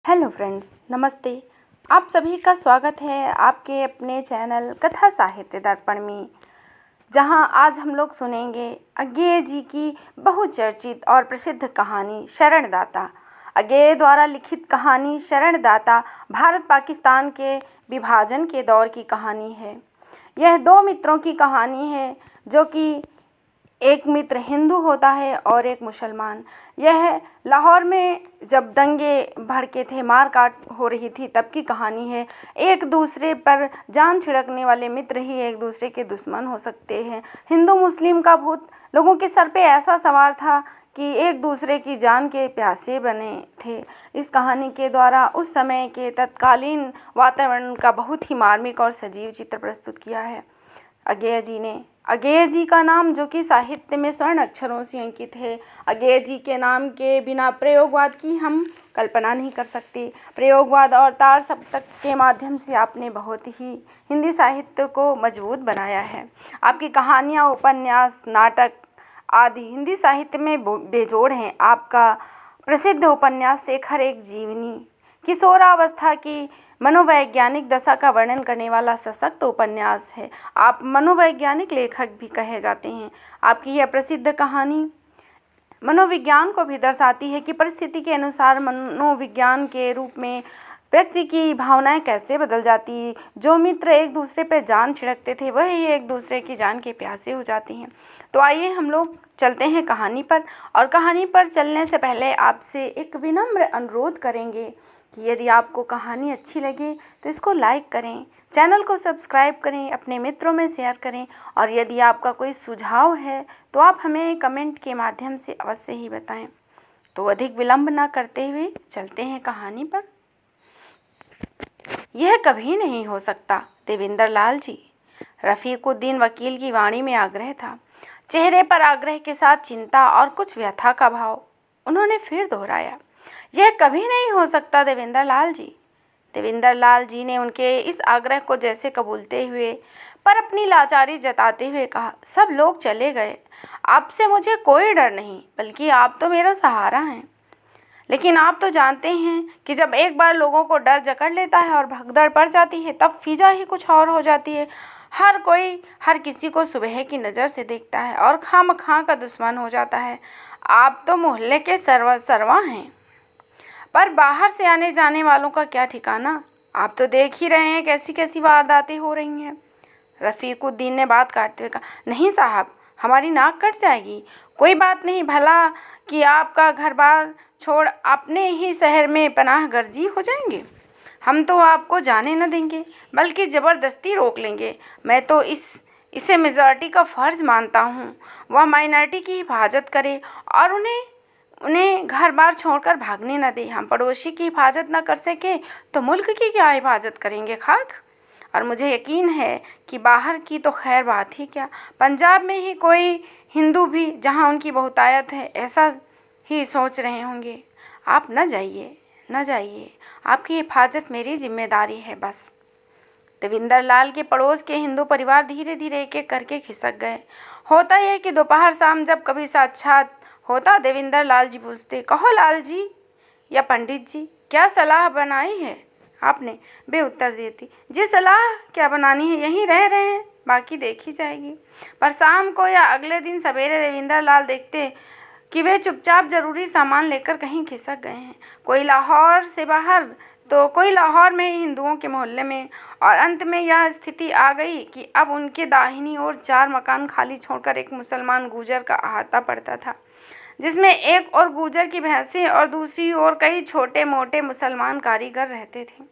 Hello friends, नमस्ते। आप सभी का स्वागत है आपके अपने चैनल कथा साहित्य दर्पण में, जहां आज हम लोग सुनेंगे अज्ञेय जी की बहुचर्चित और प्रसिद्ध कहानी शरणदाता। अज्ञेय द्वारा लिखित कहानी शरणदाता भारत पाकिस्तान के विभाजन के दौर की कहानी है। यह दो मित्रों की कहानी है, जो कि एक मित्र हिंदू होता है और एक मुसलमान। यह लाहौर में जब दंगे भड़के थे, मार काट हो रही थी, तब की कहानी है। एक दूसरे पर जान छिड़कने वाले मित्र ही एक दूसरे के दुश्मन हो सकते हैं। हिंदू मुस्लिम का भूत लोगों के सर पे ऐसा सवार था कि एक दूसरे की जान के प्यासे बने थे। इस कहानी के द्वारा उस समय के तत्कालीन वातावरण का बहुत ही मार्मिक और सजीव चित्र प्रस्तुत किया है अज्ञेय जी ने। अज्ञेय जी का नाम, जो कि साहित्य में स्वर्ण अक्षरों से अंकित है, अज्ञेय जी के नाम के बिना प्रयोगवाद की हम कल्पना नहीं कर सकते। प्रयोगवाद और तार सप्तक के माध्यम से आपने बहुत ही हिंदी साहित्य को मजबूत बनाया है। आपकी कहानियाँ, उपन्यास, नाटक आदि हिंदी साहित्य में बेजोड़ हैं। आपका प्रसिद्ध उपन्यास शेखर एक जीवनी किशोरावस्था की मनोवैज्ञानिक दशा का वर्णन करने वाला सशक्त उपन्यास है। आप मनोवैज्ञानिक लेखक भी कहे जाते हैं। आपकी यह प्रसिद्ध कहानी मनोविज्ञान को भी दर्शाती है कि परिस्थिति के अनुसार मनोविज्ञान के रूप में व्यक्ति की भावनाएं कैसे बदल जाती हैं। जो मित्र एक दूसरे पर जान छिड़कते थे, वही एक दूसरे की जान के प्यासे हो जाती हैं। तो आइए हम लोग चलते हैं कहानी पर, और कहानी पर चलने से पहले आपसे एक विनम्र अनुरोध करेंगे कि यदि आपको कहानी अच्छी लगे तो इसको लाइक करें, चैनल को सब्सक्राइब करें, अपने मित्रों में शेयर करें, और यदि आपका कोई सुझाव है तो आप हमें कमेंट के माध्यम से अवश्य ही बताएं। तो अधिक विलंब ना करते हुए चलते हैं कहानी पर। यह कभी नहीं हो सकता देवेंद्र लाल जी। रफीकुद्दीन वकील की वाणी में आग्रह था, चेहरे पर आग्रह के साथ चिंता और कुछ व्यथा का भाव। उन्होंने फिर दोहराया, यह कभी नहीं हो सकता देवेंद्र लाल जी। देवेंद्र लाल जी ने उनके इस आग्रह को जैसे कबूलते हुए पर अपनी लाचारी जताते हुए कहा, सब लोग चले गए, आपसे मुझे कोई डर नहीं, बल्कि आप तो मेरा सहारा हैं। लेकिन आप तो जानते हैं कि जब एक बार लोगों को डर जकड़ लेता है और भगदड़ पड़ जाती है, तब फिजा ही कुछ और हो जाती है। हर कोई हर किसी को सुबह की नज़र से देखता है और खामखा का दुश्मन हो जाता है। आप तो मोहल्ले के सर्वा हैं, पर बाहर से आने जाने वालों का क्या ठिकाना। आप तो देख ही रहे हैं कैसी कैसी वारदातें हो रही हैं। रफीकुद्दीन ने बात काटते हुए कहा, नहीं साहब, हमारी नाक कट जाएगी। कोई बात नहीं, भला कि आपका घर बार छोड़ अपने ही शहर में पनाह गर्जी हो जाएंगे। हम तो आपको जाने न देंगे, बल्कि ज़बरदस्ती रोक लेंगे। मैं तो इसे मेजॉरिटी का फ़र्ज़ मानता हूँ, वह माइनॉरिटी की हिफाजत करे और उन्हें घर बार छोड़कर भागने न दे। हम पड़ोसी की हिफाजत न कर सके तो मुल्क की क्या हिफाजत करेंगे खाक। और मुझे यकीन है कि बाहर की तो खैर बात ही क्या, पंजाब में ही कोई हिंदू भी, जहाँ उनकी बहुतायत है, ऐसा ही सोच रहे होंगे। आप न जाइए, न जाइए, आपकी हिफाजत मेरी जिम्मेदारी है बस। देवेंद्र लाल के पड़ोस के हिंदू परिवार धीरे धीरे एक एक करके खिसक गए। होता यह कि दोपहर शाम जब कभी साक्षात होता, देवेंद्र लाल जी पूछते, कहो लाल जी या पंडित जी, क्या सलाह बनाई है आपने? बे उत्तर देती, जी सलाह क्या बनानी है, यहीं रह रहे हैं, बाकी देखी जाएगी। पर शाम को या अगले दिन सवेरे देवेंद्र लाल देखते कि वे चुपचाप जरूरी सामान लेकर कहीं खिसक गए हैं। कोई लाहौर से बाहर तो कोई लाहौर में ही हिंदुओं के मोहल्ले में, और अंत में यह स्थिति आ गई कि अब उनके दाहिनी ओर 4 मकान खाली छोड़कर एक मुसलमान गुजर का अहाता पड़ता था, जिसमें एक और गुजर की भैंसें और दूसरी ओर कई छोटे मोटे मुसलमान कारीगर रहते थे।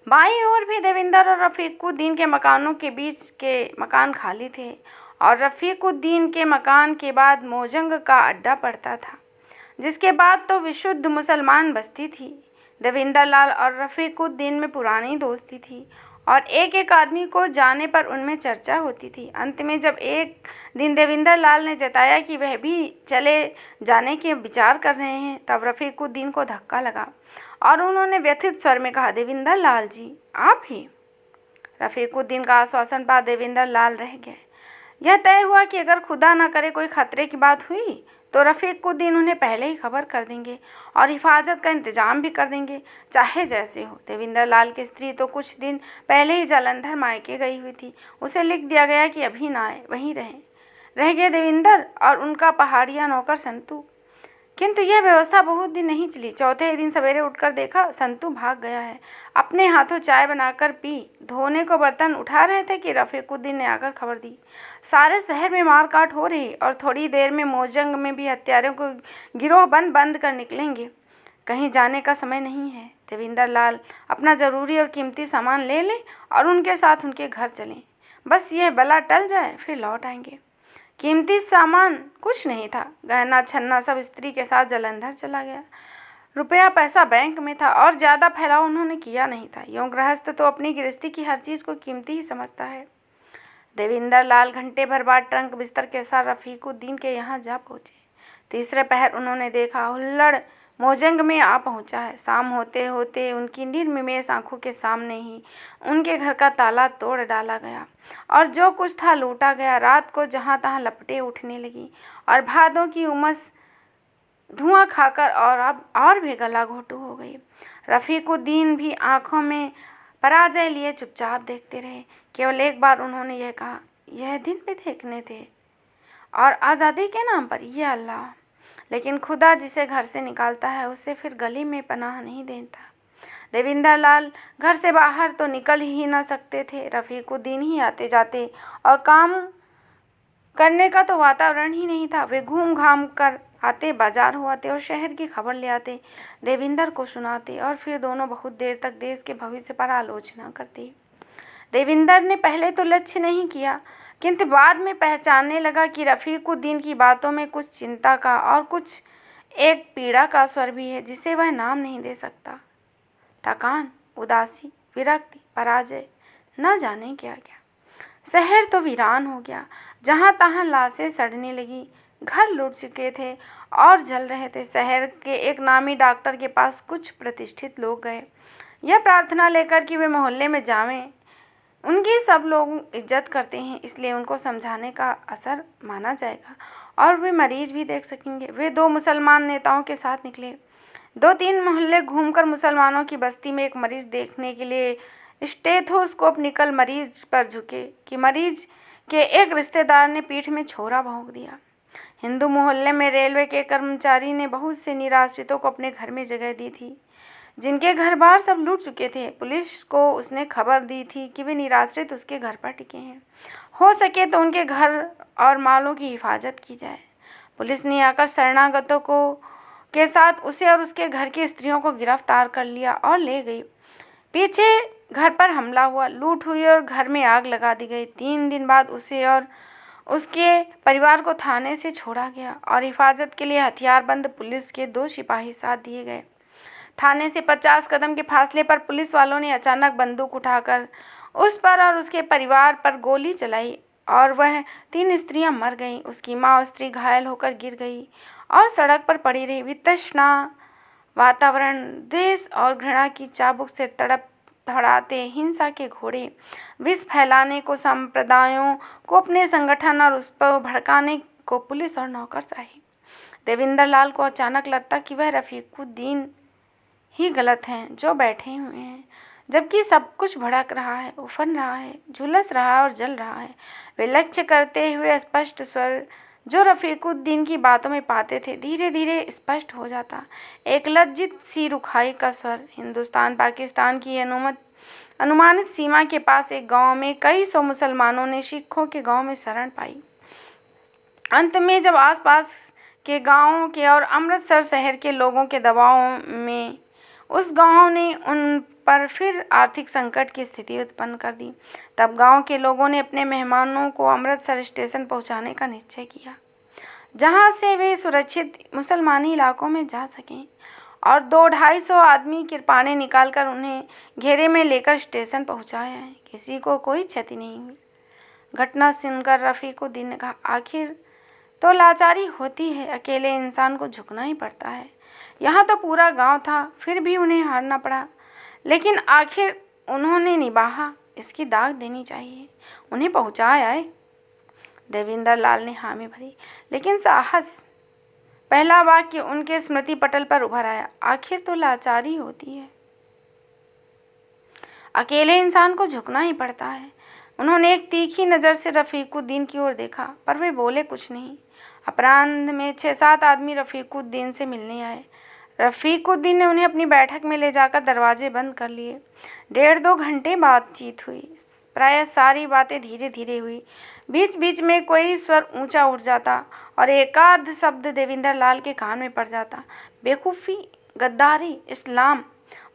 बाईं ओर भी देवेंद्र और रफीकुद्दीन के मकानों के बीच के मकान खाली थे, और रफीकुद्दीन के मकान के बाद मोजंग का अड्डा पड़ता था, जिसके बाद तो विशुद्ध मुसलमान बस्ती थी। देवेंद्र लाल और रफीकुद्दीन में पुरानी दोस्ती थी, और एक एक आदमी को जाने पर उनमें चर्चा होती थी। अंत में जब एक दिन देवेंद्र लाल ने जताया कि वह भी चले जाने के विचार कर रहे हैं, तब रफीकुद्दीन को धक्का लगा और उन्होंने व्यथित स्वर में कहा, देवेंद्र लाल जी, आप ही? रफीकुद्दीन का आश्वासन पा देवेंद्र लाल रह गए। यह तय हुआ कि अगर खुदा न करे कोई खतरे की बात हुई तो रफ़ीकुद्दीन उन्हें पहले ही खबर कर देंगे और हिफाजत का इंतजाम भी कर देंगे, चाहे जैसे हो। देवेंद्र लाल की स्त्री तो कुछ दिन पहले ही जालंधर मायके गई हुई थी। उसे लिख दिया गया कि अभी ना आए, वहीं रह गए देवेंद्र और उनका पहाड़िया नौकर संतू। किंतु यह व्यवस्था बहुत दिन नहीं चली। चौथे ही दिन सवेरे उठकर देखा संतू भाग गया है। अपने हाथों चाय बनाकर पी, धोने को बर्तन उठा रहे थे कि रफ़ीकुद्दीन ने आकर खबर दी, सारे शहर में मार काट हो रही और थोड़ी देर में मोजंग में भी हत्यारों को गिरोह बंद कर निकलेंगे। कहीं जाने का समय नहीं है। देवेंद्र लाल अपना ज़रूरी और कीमती सामान ले लें और उनके साथ उनके घर चलें। बस यह बला टल जाए, फिर लौट आएंगे। कीमती सामान कुछ नहीं था। गहना छन्ना सब स्त्री के साथ जालंधर चला गया। रुपया पैसा बैंक में था और ज़्यादा फैलाव उन्होंने किया नहीं था। यूँ गृहस्थ तो अपनी गृहस्थी की हर चीज़ को कीमती ही समझता है। देवेंद्र लाल घंटे भर बाद ट्रंक बिस्तर के साथ रफ़ीकुद्दीन के यहाँ जा पहुँचे। तीसरे पहर उन्होंने देखा हुल्लड़ मोजंग में आ पहुंचा है। शाम होते होते उनकी निर्निमेष आंखों के सामने ही उनके घर का ताला तोड़ डाला गया और जो कुछ था लूटा गया। रात को जहां तहां लपटें उठने लगी और भादों की उमस धुआं खाकर और अब और भी गला घोटू हो गई। रफ़ीकुद्दीन भी आंखों में पराजय लिए चुपचाप देखते रहे। केवल एक बार उन्होंने यह कहा, यह दिन भी देखने थे और आज़ादी के नाम पर, यह अल्लाह। लेकिन खुदा जिसे घर से निकालता है उसे फिर गली में पनाह नहीं देता। देवेंद्र लाल घर से बाहर तो निकल ही ना सकते थे। रफ़ीकुद्दीन ही आते जाते और काम करने का तो वातावरण ही नहीं था। वे घूम घाम कर आते, बाजार हो आते और शहर की खबर ले आते, देवेंद्र को सुनाते और फिर दोनों बहुत देर तक देश के भविष्य पर आलोचना करते। देवेंद्र ने पहले तो लक्ष्य नहीं किया, किंतु बाद में पहचानने लगा कि रफ़ीकुद्दीन की बातों में कुछ चिंता का और कुछ एक पीड़ा का स्वर भी है जिसे वह नाम नहीं दे सकता। थकान, उदासी, विरक्ति, पराजय, न जाने क्या क्या। शहर तो वीरान हो गया। जहाँ तहाँ लाशें सड़ने लगी। घर लूट चुके थे और जल रहे थे। शहर के एक नामी डॉक्टर के पास कुछ प्रतिष्ठित लोग गए, यह प्रार्थना लेकर कि वे मोहल्ले में जावें। उनकी सब लोग इज्जत करते हैं, इसलिए उनको समझाने का असर माना जाएगा और वे मरीज भी देख सकेंगे। वे 2 मुसलमान नेताओं के साथ निकले। 2-3 मोहल्ले घूमकर मुसलमानों की बस्ती में एक मरीज देखने के लिए स्टेथोस्कोप निकल मरीज पर झुके कि मरीज के एक रिश्तेदार ने पीठ में छोरा भोंक दिया। हिंदू मोहल्ले में रेलवे के कर्मचारी ने बहुत से निराश्रितों को अपने घर में जगह दी थी, जिनके घर बार सब लूट चुके थे। पुलिस को उसने खबर दी थी कि वे निराश्रित उसके घर पर टिके हैं, हो सके तो उनके घर और मालों की हिफाजत की जाए। पुलिस ने आकर शरणागतों को के साथ उसे और उसके घर की स्त्रियों को गिरफ्तार कर लिया और ले गई। पीछे घर पर हमला हुआ, लूट हुई और घर में आग लगा दी गई। 3 दिन बाद उसे और उसके परिवार को थाने से छोड़ा गया और हिफाजत के लिए हथियारबंद पुलिस के 2 सिपाही साथ दिए गए। थाने से 50 कदम के फासले पर पुलिस वालों ने अचानक बंदूक उठाकर उस पर और उसके परिवार पर गोली चलाई और वह 3 स्त्रियां मर गईं। उसकी माँ और स्त्री घायल होकर गिर गई और सड़क पर पड़ी रही। वितृष्णा वातावरण, द्वेष और घृणा की चाबुक से तड़प धड़ाते हिंसा के घोड़े विष फैलाने को, संप्रदायों को अपने संगठन और उस पर भड़काने को पुलिस और नौकरशाही। देवेंद्र लाल को अचानक लगता कि वह रफ़ीकुद्दीन ही गलत हैं जो बैठे हुए हैं, जबकि सब कुछ भड़क रहा है, उफन रहा है, झुलस रहा है और जल रहा है। वे लक्ष्य करते हुए स्पष्ट स्वर जो रफ़ीकुद्दीन की बातों में पाते थे धीरे धीरे स्पष्ट हो जाता। एक लज्जित सी रुखाई का स्वर। हिंदुस्तान पाकिस्तान की अनुमानित सीमा के पास एक गांव में कई सौ मुसलमानों ने सिखों के गांव में शरण पाई। अंत में जब आसपास के गांवों के और अमृतसर शहर के लोगों के दबाव में उस गांव ने उन पर फिर आर्थिक संकट की स्थिति उत्पन्न कर दी, तब गांव के लोगों ने अपने मेहमानों को अमृतसर स्टेशन पहुंचाने का निश्चय किया, जहां से वे सुरक्षित मुसलमानी इलाकों में जा सकें, और 200-250 आदमी कृपाणें निकालकर उन्हें घेरे में लेकर स्टेशन पहुंचाया है। किसी को कोई क्षति नहीं हुई। घटना सुनकर रफ़ीकुद्दीन ने कहा, आखिर तो लाचारी होती है, अकेले इंसान को झुकना ही पड़ता है। यहाँ तो पूरा गांव था, फिर भी उन्हें हारना पड़ा, लेकिन आखिर उन्होंने निभाा, इसकी दाग देनी चाहिए। उन्हें पहुँचाया है। देवेंद्र लाल ने हामी भरी, लेकिन साहस पहला वाक्य उनके स्मृति पटल पर उभर आया, आखिर तो लाचारी होती है, अकेले इंसान को झुकना ही पड़ता है। उन्होंने एक तीखी नज़र से रफ़ीकुद्दीन की ओर देखा, पर वे बोले कुछ नहीं। अपराह्न में 6-7 आदमी रफ़ीकुद्दीन से मिलने आए। रफ़ीकुद्दीन ने उन्हें अपनी बैठक में ले जाकर दरवाजे बंद कर लिए। 1.5-2 घंटे बातचीत हुई। प्रायः सारी बातें धीरे धीरे हुई। बीच बीच में कोई स्वर ऊंचा उठ जाता और एकाध शब्द देविंदर लाल के कान में पड़ जाता। बेवकूफ़ी, गद्दारी, इस्लाम।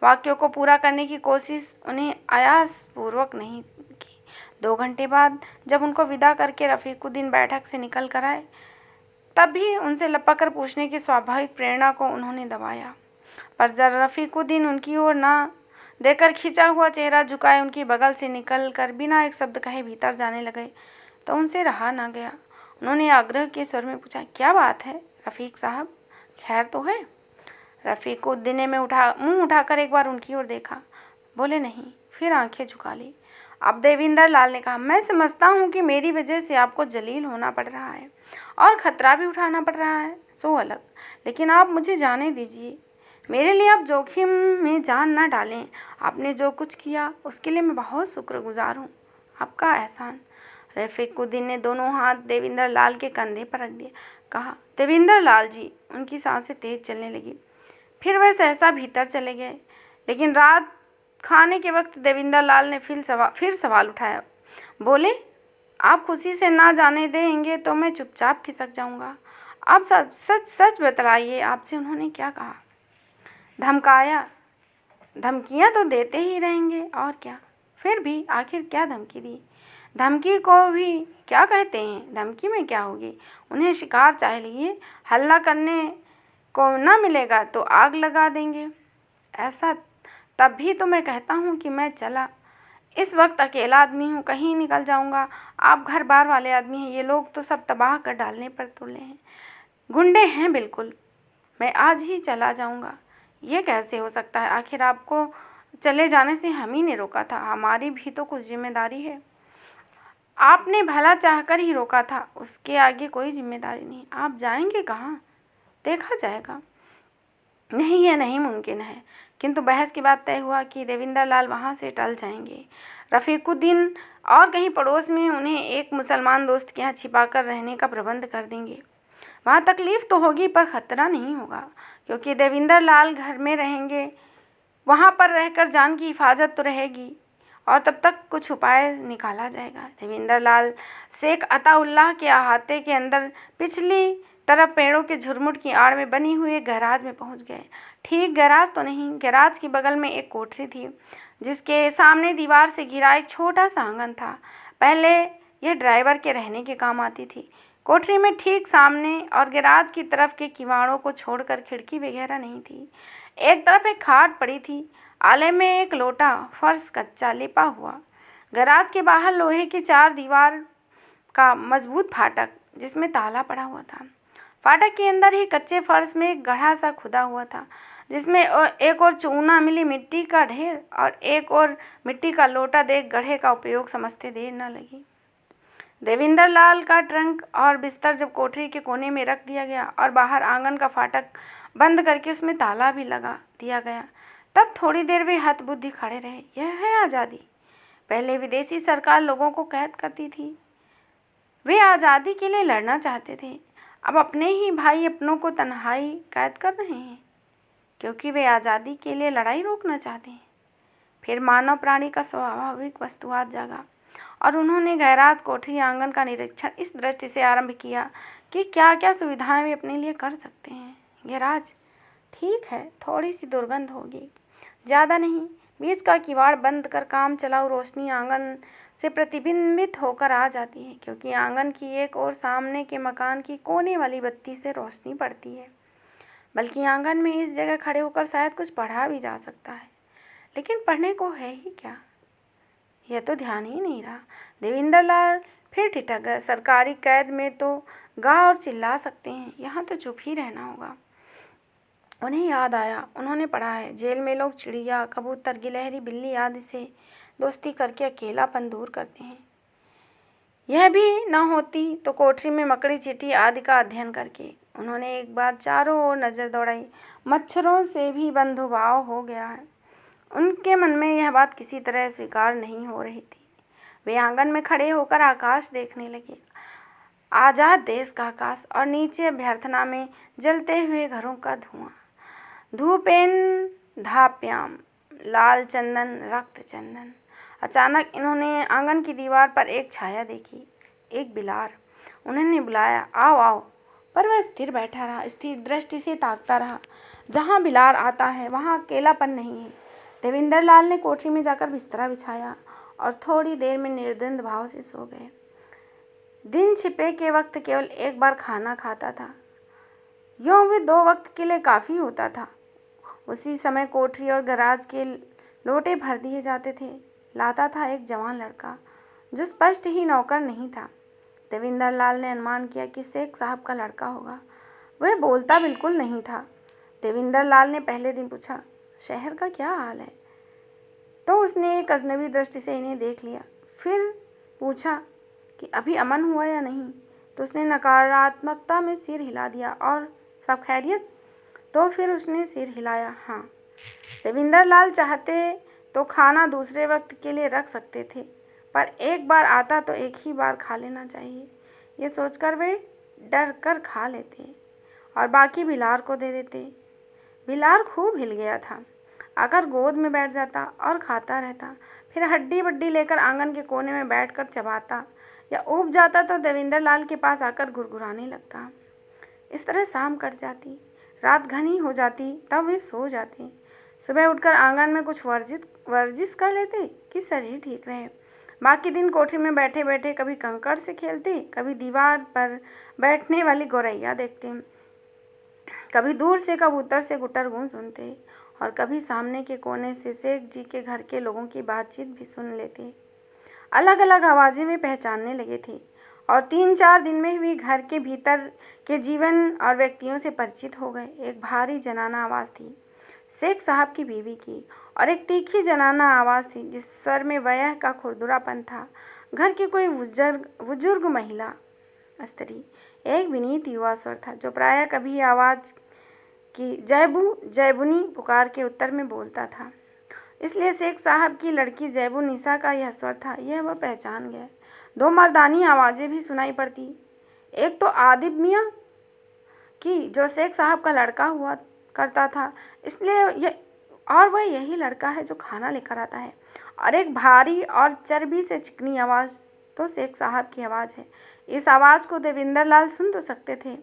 वाक्यों को पूरा करने की कोशिश उन्हें आयासपूर्वक नहीं की। 2 घंटे बाद जब उनको विदा करके रफ़ीकुद्दीन बैठक से निकल कर आए, तब भी उनसे लपक कर पूछने की स्वाभाविक प्रेरणा को उन्होंने दबाया। पर जब रफ़ीकुद्दीन उनकी ओर ना देकर खिंचा हुआ चेहरा झुकाए उनकी बगल से निकल कर बिना एक शब्द कहे भीतर जाने लगे, तो उनसे रहा ना गया। उन्होंने आग्रह के स्वर में पूछा, क्या बात है रफ़ीक साहब, खैर तो है? रफ़ीकुद्दीन ने मुंह उठाकर एक बार उनकी ओर देखा, बोले नहीं, फिर आंखें झुका ली। अब देविंदर लाल ने कहा, मैं समझता हूँ कि मेरी वजह से आपको जलील होना पड़ रहा है और ख़तरा भी उठाना पड़ रहा है, सो अलग, लेकिन आप मुझे जाने दीजिए। मेरे लिए आप जोखिम में जान ना डालें। आपने जो कुछ किया उसके लिए मैं बहुत शुक्रगुजार हूँ। आपका एहसान। रफ़ीकुद्दीन ने दोनों हाथ देविंदर लाल के कंधे पर रख दिए, कहा, देविंदर लाल जी। उनकी सांसें तेज चलने लगी। फिर वह सहसा भीतर चले गए। लेकिन रात खाने के वक्त देविंदर लाल ने फिर सवाल उठाया। बोले, आप खुशी से ना जाने देंगे तो मैं चुपचाप खिसक जाऊंगा। आप सच सच बतलाइए, आपसे उन्होंने क्या कहा? धमकाया? धमकियां तो देते ही रहेंगे और क्या। फिर भी आखिर क्या धमकी दी? धमकी को भी क्या कहते हैं? धमकी में क्या होगी? उन्हें शिकार चाह लिए, हल्ला करने को ना मिलेगा तो आग लगा देंगे। ऐसा तब भी तो मैं कहता हूँ कि मैं चला। इस वक्त अकेला आदमी हूँ, कहीं निकल जाऊँगा। आप घर बार वाले आदमी हैं, ये लोग तो सब तबाह कर डालने पर तुले हैं, गुंडे हैं बिल्कुल। मैं आज ही चला जाऊँगा। ये कैसे हो सकता है? आखिर आपको चले जाने से हम ही ने रोका था, हमारी भी तो कुछ जिम्मेदारी है। आपने भला चाहकर ही रोका था, उसके आगे कोई जिम्मेदारी नहीं। आप जाएंगे कहाँ? देखा जाएगा। नहीं, यह नहीं मुमकिन है। किंतु बहस की बात तय हुआ कि देविंदर लाल वहाँ से टल जाएंगे। रफ़ीकुद्दीन और कहीं पड़ोस में उन्हें एक मुसलमान दोस्त के यहाँ छिपाकर रहने का प्रबंध कर देंगे। वहाँ तकलीफ़ तो होगी पर ख़तरा नहीं होगा, क्योंकि देविंदर लाल घर में रहेंगे। वहाँ पर रहकर जान की हिफाजत तो रहेगी और तब तक कुछ उपाय निकाला जाएगा। देविंदर लाल शेख अताउल्लाह के अहाते के अंदर पिछली तरफ पेड़ों के झुरमुट की आड़ में बनी हुई गैराज में पहुंच गए। ठीक गैराज तो नहीं, गैराज की बगल में एक कोठरी थी जिसके सामने दीवार से घिरा एक छोटा सा आंगन था। पहले यह ड्राइवर के रहने के काम आती थी। कोठरी में ठीक सामने और गैराज की तरफ के किवाड़ों को छोड़कर खिड़की वगैरह नहीं थी। एक तरफ एक खाट पड़ी थी, आले में एक लोटा, फर्श कच्चा लिपा हुआ। गैराज के बाहर लोहे की 4 दीवार का मजबूत फाटक जिसमें ताला पड़ा हुआ था। फाटक के अंदर ही कच्चे फर्श में एक गड्ढा सा खुदा हुआ था जिसमें एक और चूना मिली मिट्टी का ढेर और एक और मिट्टी का लोटा देख गड्ढे का उपयोग समझते देर न लगी। देविंदर लाल का ट्रंक और बिस्तर जब कोठरी के कोने में रख दिया गया और बाहर आंगन का फाटक बंद करके उसमें ताला भी लगा दिया गया, तब थोड़ी देर वे हतबुद्धि खड़े रहे। यह है आज़ादी। पहले विदेशी सरकार लोगों को कैद करती थी, वे आज़ादी के लिए लड़ना चाहते थे। अब अपने ही भाई अपनों को तन्हाई कैद कर रहे हैं क्योंकि वे आज़ादी के लिए लड़ाई रोकना चाहते हैं। फिर मानव प्राणी का स्वाभाविक वस्तुवाद जागा और उन्होंने गैराज, कोठरी, आंगन का निरीक्षण इस दृष्टि से आरंभ किया कि क्या क्या सुविधाएं वे अपने लिए कर सकते हैं। गैराज ठीक है, थोड़ी सी दुर्गंध होगी, ज़्यादा नहीं। बीच का किवाड़ बंद कर काम चलाऊ रोशनी आंगन से प्रतिबिंबित होकर आ जाती है, क्योंकि आंगन की एक और सामने के मकान की कोने वाली बत्ती से रोशनी पड़ती है। बल्कि आंगन में इस जगह खड़े होकर शायद कुछ पढ़ा भी जा सकता है, लेकिन पढ़ने को है ही क्या, यह तो ध्यान ही नहीं रहा। देविंदर लाल फिर ठिठक गए। सरकारी कैद में तो गा और चिल्ला सकते हैं, यहाँ तो चुप ही रहना होगा। उन्हें याद आया, उन्होंने पढ़ा है, जेल में लोग चिड़िया, कबूतर, गिलहरी, बिल्ली आदि से दोस्ती करके अकेलापन दूर करते हैं। यह भी न होती तो कोठरी में मकड़ी, चींटी आदि का अध्ययन करके। उन्होंने एक बार चारों ओर नज़र दौड़ाई। मच्छरों से भी बंधुभाव हो गया है। उनके मन में यह बात किसी तरह स्वीकार नहीं हो रही थी। वे आंगन में खड़े होकर आकाश देखने लगे, आज़ाद देश का आकाश, और नीचे अभ्यर्थना में जलते हुए घरों का धुआं। धूपेन धाप्याम, लाल चंदन, रक्त चंदन। अचानक इन्होंने आंगन की दीवार पर एक छाया देखी, एक बिलार। उन्होंने बुलाया, आओ आओ, पर वह स्थिर बैठा रहा, स्थिर दृष्टि से ताकता रहा। जहाँ बिलार आता है वहाँ अकेलापन नहीं है। देवेंद्र लाल ने कोठरी में जाकर बिस्तरा बिछाया और थोड़ी देर में निर्द्वंद भाव से सो गए। दिन छिपे के वक्त केवल एक बार खाना खाता था, यूँ भी 2 वक्त के लिए काफ़ी होता था। उसी समय कोठरी और गराज के लोटे भर दिए जाते थे। लाता था एक जवान लड़का जो स्पष्ट ही नौकर नहीं था। देवेंद्र लाल ने अनुमान किया कि शेख साहब का लड़का होगा। वह बोलता बिल्कुल नहीं था। देवेंद्र लाल ने पहले दिन पूछा, शहर का क्या हाल है? तो उसने एक अजनबी दृष्टि से इन्हें देख लिया। फिर पूछा कि अभी अमन हुआ या नहीं? तो उसने नकारात्मकता में सिर हिला दिया। और सब खैरियत? तो फिर उसने सिर हिलाया, हाँ। देवेंद्र लाल चाहते तो खाना दूसरे वक्त के लिए रख सकते थे, पर एक बार आता तो एक ही बार खा लेना चाहिए। ये सोचकर वे डर कर खा लेते और बाकी बिलार को दे देते। बिलार खूब हिल गया था, आकर गोद में बैठ जाता और खाता रहता। फिर हड्डी बड्डी लेकर आंगन के कोने में बैठकर चबाता या ऊब जाता तो देवेंद्र लाल के पास आकर घुरघुराने लगता। इस तरह शाम कट जाती, रात घनी हो जाती, तब वे सो जाते। सुबह उठकर आंगन में कुछ वर्जिश कर लेते कि शरीर ठीक रहे। बाकी दिन कोठरी में बैठे बैठे कभी कंकड़ से खेलते, कभी दीवार पर बैठने वाली गौरैया देखते, कभी दूर से कबूतर से गुटर गूंज सुनते, और कभी सामने के कोने से शेख जी के घर के लोगों की बातचीत भी सुन लेते। अलग अलग आवाज़ें में पहचानने लगे थे और 3-4 दिन में भी घर के भीतर के जीवन और व्यक्तियों से परिचित हो गए। एक भारी जनाना आवाज़ थी, शेख साहब की बीवी की, और एक तीखी जनाना आवाज़ थी जिस स्वर में वयः का खुरदुरापन था, घर की कोई बुजुर्ग महिला स्त्री। एक विनीत युवा स्वर था जो प्रायः कभी आवाज़ की जैबू जैबुनी पुकार के उत्तर में बोलता था। इसलिए शेख साहब की लड़की जैबू निसा का यह स्वर था, यह वह पहचान गए। 2 मर्दानी आवाज़ें भी सुनाई पड़ती। एक तो आदिब मियाँ की, जो शेख साहब का लड़का हुआ करता था, इसलिए और वह यही लड़का है जो खाना लेकर आता है। और एक भारी और चर्बी से चिकनी आवाज़ तो शेख साहब की आवाज़ है। इस आवाज़ को देवेंद्र लाल सुन तो सकते थे,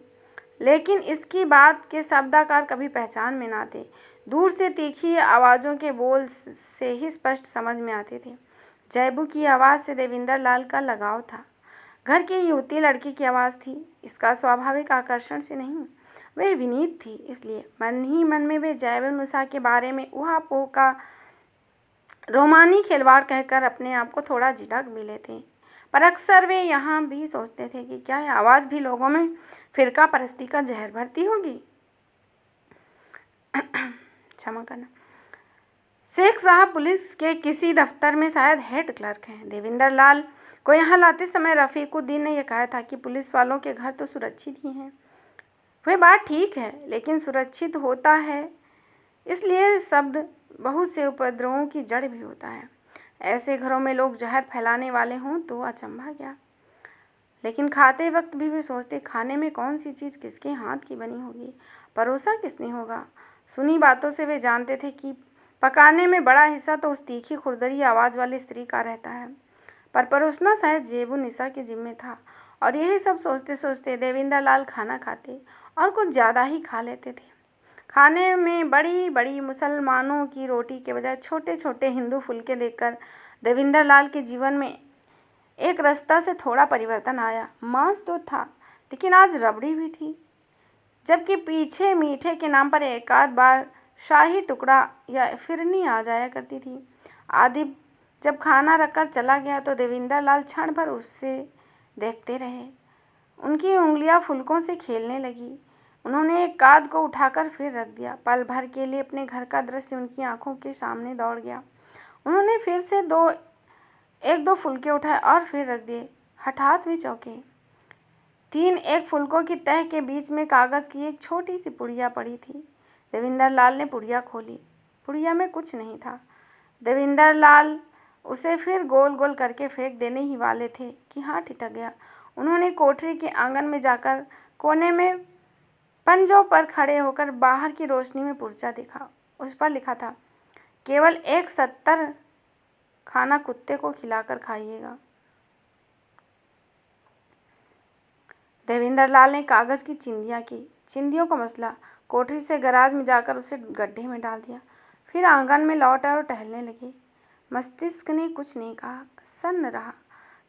लेकिन इसकी बात के शब्दाकार कभी पहचान में ना थे। दूर से तीखी आवाज़ों के बोल से ही स्पष्ट समझ में आते थे। जैबू की आवाज़ से देवेंद्र लाल का लगाव था। घर की युवती लड़की की आवाज़ थी। इसका स्वाभाविक आकर्षण से नहीं, वह विनीत थी, इसलिए मन ही मन में वे जैबू निसा के बारे में ऊहा-पोह का रोमानी खिलवाड़ कहकर अपने आप को थोड़ा झिझक भी लेते। पर अक्सर वे यहाँ भी सोचते थे कि क्या यह आवाज़ भी लोगों में फिरका परस्ती का जहर भरती होगी। क्षमा करना। शेख साहब पुलिस के किसी दफ्तर में शायद हेड क्लर्क हैं। देवेंद्र लाल को यहाँ लाते समय रफ़ीकुद्दीन ने यह कहा था कि पुलिस वालों के घर तो सुरक्षित ही हैं। वह बात ठीक है, लेकिन सुरक्षित होता है इसलिए शब्द बहुत से उपद्रवों की जड़ भी होता है। ऐसे घरों में लोग जहर फैलाने वाले हों तो अचंभा क्या। लेकिन खाते वक्त भी वे सोचते, खाने में कौन सी चीज़ किसके हाथ की बनी होगी, परोसा किसने होगा। सुनी बातों से वे जानते थे कि पकाने में बड़ा हिस्सा तो उस तीखी खुरदरी आवाज़ वाली स्त्री का रहता है, पर परोसना शायद जैबू निसा के जिम्मे था। और यही सब सोचते सोचते देवेंद्र लाल खाना खाते और कुछ ज़्यादा ही खा लेते थे। खाने में बड़ी बड़ी मुसलमानों की रोटी के बजाय छोटे छोटे हिंदू फुलके देखकर देवेंद्र लाल के जीवन में एक रास्ता से थोड़ा परिवर्तन आया। मांस तो था, लेकिन आज रबड़ी भी थी, जबकि पीछे मीठे के नाम पर एक आध बार शाही टुकड़ा या फिरनी आ जाया करती थी। आदिब जब खाना रखकर चला गया तो देवेंद्र लाल क्षण भर उससे देखते रहे। उनकी उंगलियां फुलकों से खेलने लगी। उन्होंने एक काद को उठाकर फिर रख दिया। पल भर के लिए अपने घर का दृश्य उनकी आंखों के सामने दौड़ गया। उन्होंने फिर से 1-2 फुलके उठाए और फिर रख दिए। हठात वे चौंके। तीन एक फुलकों की तह के बीच में कागज़ की एक छोटी सी पुड़िया पड़ी थी। देविंदर लाल ने पुड़िया खोली। पुड़िया में कुछ नहीं था। देविंदर लाल उसे फिर गोल गोल करके फेंक देने ही वाले थे कि हाथ ठिठक गया। उन्होंने कोठरी के आंगन में जाकर कोने में पंजों पर खड़े होकर बाहर की रोशनी में पुर्जा देखा। उस पर लिखा था, केवल 1.70 खाना कुत्ते को खिलाकर खाइएगा। देविंदर लाल ने कागज़ की चिंदियाँ की, चिंदियों को मसला, कोठरी से गराज में जाकर उसे गड्ढे में डाल दिया। फिर आंगन में लौट आए और टहलने लगे। मस्तिष्क ने कुछ नहीं कहा, सन्न रहा।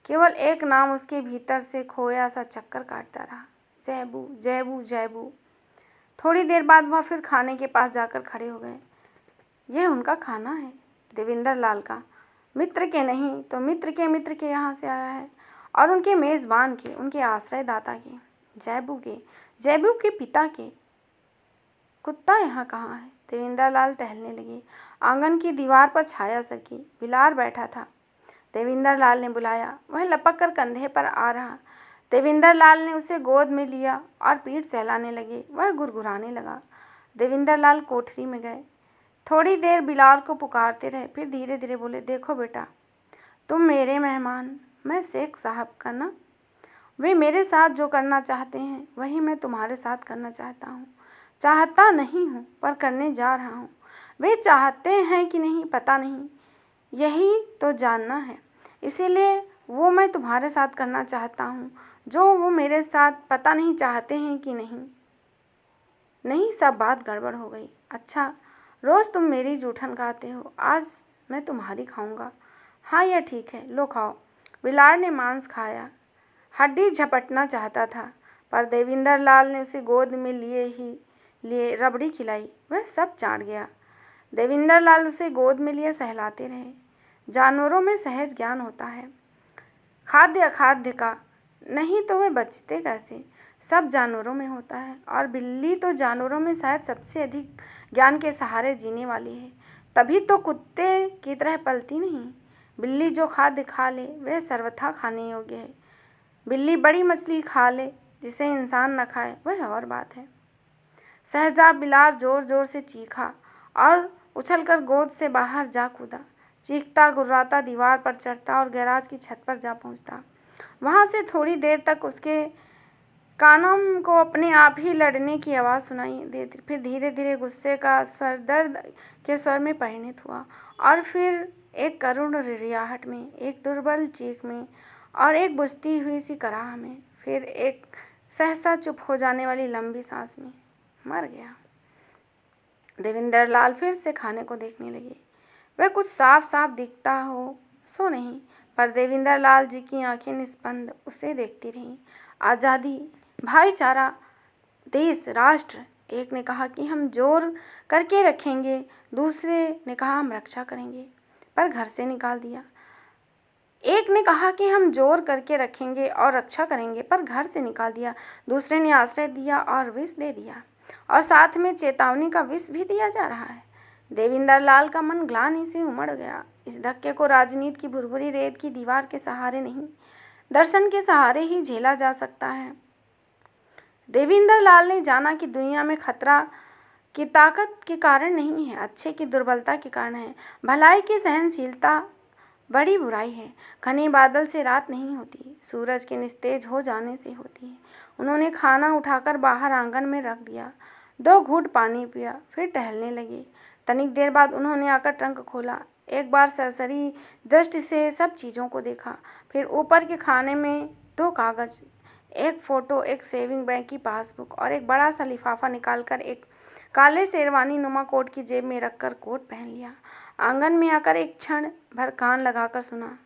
केवल एक नाम उसके भीतर से खोया सा चक्कर काटता रहा, जैबू जैबू जैबू। थोड़ी देर बाद वह फिर खाने के पास जाकर खड़े हो गए। यह उनका खाना है, देविंदर लाल का, मित्र के नहीं तो मित्र के यहाँ से आया है, और उनके मेज़बान के, उनके आश्रयदाता के, जैबू के पिता के। कुत्ता यहाँ कहाँ है? देविंदर लाल टहलने लगे। आंगन की दीवार पर छाया सरकी, बिलार बैठा था। देविंदर लाल ने बुलाया। वह लपक कर कंधे पर आ रहा। देविंदर लाल ने उसे गोद में लिया और पीठ सहलाने लगे। वह गुरगुराने लगा। देविंदर लाल कोठरी में गए। थोड़ी देर बिलार को पुकारते रहे, फिर धीरे धीरे बोले, देखो बेटा, तुम मेरे मेहमान, मैं शेख साहब का ना। वे मेरे साथ जो करना चाहते हैं वही मैं तुम्हारे साथ करना चाहता हूँ। चाहता नहीं हूँ पर करने जा रहा हूँ। वे चाहते हैं कि नहीं पता नहीं, यही तो जानना है। इसीलिए वो मैं तुम्हारे साथ करना चाहता हूँ जो वो मेरे साथ पता नहीं चाहते हैं कि नहीं। नहीं, सब बात गड़बड़ हो गई। अच्छा, रोज़ तुम मेरी जूठन खाते हो, आज मैं तुम्हारी खाऊंगा। हाँ, यह ठीक है, लो खाओ। बिलार ने मांस खाया, हड्डी झपटना चाहता था, पर देविंदर लाल ने उसे गोद में लिए रबड़ी खिलाई। वह सब चाट गया। देविंदर लाल उसे गोद में लिए सहलाते रहे। जानवरों में सहज ज्ञान होता है, खाद्य अखाद्य का, नहीं तो वे बचते कैसे? सब जानवरों में होता है, और बिल्ली तो जानवरों में शायद सबसे अधिक ज्ञान के सहारे जीने वाली है। तभी तो कुत्ते की तरह पलती नहीं। बिल्ली जो खाद्य खा ले वह सर्वथा खाने योग्य है। बिल्ली बड़ी मछली खा ले जिसे इंसान न खाए, वह और बात है। सहजा बिलार जोर जोर से चीखा और उछलकर गोद से बाहर जा कूदा। चीखता गुर्राता दीवार पर चढ़ता और गैराज की छत पर जा पहुंचता। वहां से थोड़ी देर तक उसके कानों को अपने आप ही लड़ने की आवाज़ सुनाई देती, फिर धीरे धीरे गुस्से का स्वर दर्द के स्वर में परिणित हुआ, और फिर एक करुण रियाहट में, एक दुर्बल चीख में, और एक बुझती हुई सी कराह में, फिर एक सहसा चुप हो जाने वाली लंबी सांस में मर गया। देविंदर लाल फिर से खाने को देखने लगे। वह कुछ साफ साफ दिखता हो सो नहीं, पर देविंदर लाल जी की आंखें निस्पंद उसे देखती रहीं। आज़ादी, भाईचारा, देश, राष्ट्र। एक ने कहा कि हम जोर करके रखेंगे, दूसरे ने कहा हम रक्षा करेंगे, पर घर से निकाल दिया। एक ने कहा कि हम जोर करके रखेंगे और रक्षा करेंगे, पर घर से निकाल दिया। दूसरे ने आश्रय दिया और विष दे दिया, और साथ में चेतावनी का विष भी दिया जा रहा है। देविंदर लाल का मन ग्लानि से उमड़ गया। इस धक्के को राजनीति की भुरभुरी रेत की दीवार के सहारे नहीं, दर्शन के सहारे ही झेला जा सकता है। देविंदर लाल ने जाना कि दुनिया में खतरा की ताकत के कारण नहीं है, अच्छे की दुर्बलता के कारण है। भलाई की सहनशीलता बड़ी बुराई है। घने बादल से रात नहीं होती, सूरज के निस्तेज हो जाने से होती है। उन्होंने खाना उठाकर बाहर आंगन में रख दिया, 2 घूंट पानी पिया, फिर टहलने लगे। तनिक देर बाद उन्होंने आकर ट्रंक खोला, एक बार सरसरी दृष्टि से सब चीज़ों को देखा, फिर ऊपर के खाने में 2 कागज़, एक फ़ोटो, एक सेविंग बैंक की पासबुक और एक बड़ा सा लिफाफा निकालकर एक काले शेरवानी नुमा कोट की जेब में रखकर कोट पहन लिया। आंगन में आकर एक क्षण भर कान लगाकर सुना,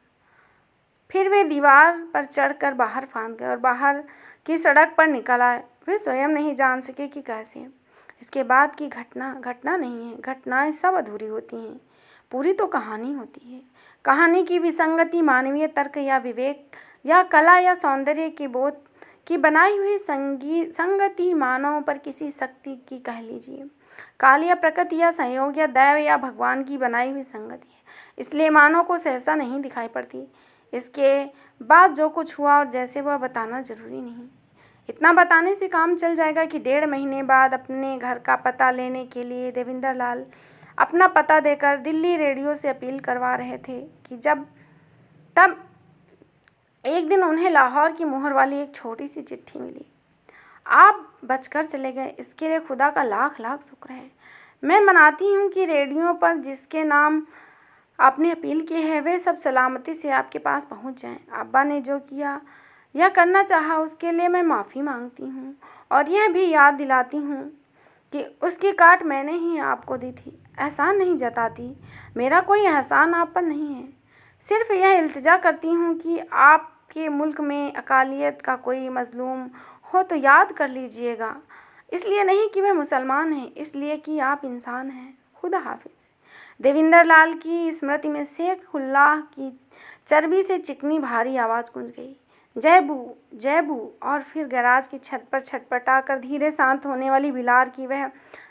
फिर वे दीवार पर चढ़कर बाहर फांद गए और बाहर की सड़क पर निकल आए। वे स्वयं नहीं जान सके कि कैसे। इसके बाद की घटना नहीं है। घटनाएं सब अधूरी होती हैं, पूरी तो कहानी होती है। कहानी की विसंगति मानवीय तर्क या विवेक या कला या सौंदर्य के बोध की बनाई हुई संगति मानव पर किसी शक्ति की कह लीजिए, काल या प्रकृति या संयोग या दैव या भगवान की बनाई हुई संगति है, इसलिए मानव को सहसा नहीं दिखाई पड़ती। इसके बाद जो कुछ हुआ और जैसे वह बताना जरूरी नहीं। इतना बताने से काम चल जाएगा कि 1.5 महीने बाद अपने घर का पता लेने के लिए देवेंद्र लाल अपना पता देकर दिल्ली रेडियो से अपील करवा रहे थे कि तब एक दिन उन्हें लाहौर की मोहर वाली एक छोटी सी चिट्ठी मिली। आप बचकर चले गए, इसके लिए खुदा का लाख लाख शुक्र है। मैं मनाती हूँ कि रेडियो पर जिसके नाम आपने अपील की है वे सब सलामती से आपके पास पहुँच जाएं। अब्बा ने जो किया या करना चाहा उसके लिए मैं माफ़ी मांगती हूँ और यह भी याद दिलाती हूँ कि उसकी काट मैंने ही आपको दी थी। एहसान नहीं जताती, मेरा कोई एहसान आप पर नहीं है। सिर्फ यह इल्तिजा करती हूँ कि आपके मुल्क में अकालियत का कोई मजलूम हो तो याद कर लीजिएगा। इसलिए नहीं कि वे मुसलमान हैं, इसलिए कि आप इंसान हैं। खुदा हाफिज़। देवेंद्र लाल की स्मृति में शेख उल्लाह की चर्बी से चिकनी भारी आवाज़ गूंज गई, जय बू। और फिर गैराज की छत पर छटपटाकर धीरे शांत होने वाली बिलार की वह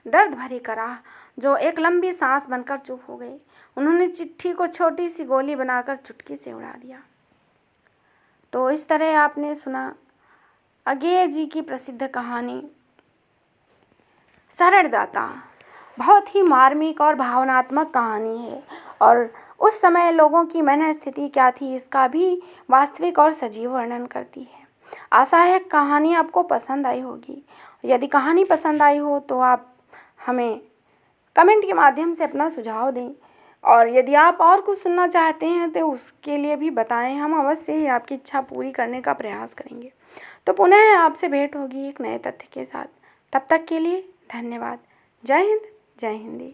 दर्द भरी कराह जो एक लंबी सांस बनकर चुप हो गई। उन्होंने चिट्ठी को छोटी सी गोली बनाकर चुटकी से उड़ा दिया। तो इस तरह आपने सुना अज्ञेय जी की प्रसिद्ध कहानी शरणदाता। बहुत ही मार्मिक और भावनात्मक कहानी है और उस समय लोगों की मन स्थिति क्या थी इसका भी वास्तविक और सजीव वर्णन करती है। आशा है कहानी आपको पसंद आई होगी। यदि कहानी पसंद आई हो तो आप हमें कमेंट के माध्यम से अपना सुझाव दें और यदि आप और कुछ सुनना चाहते हैं तो उसके लिए भी बताएं। हम अवश्य ही आपकी इच्छा पूरी करने का प्रयास करेंगे। तो पुनः आपसे भेंट होगी एक नए तथ्य के साथ। तब तक के लिए धन्यवाद। जय हिंद, जय हिंदी।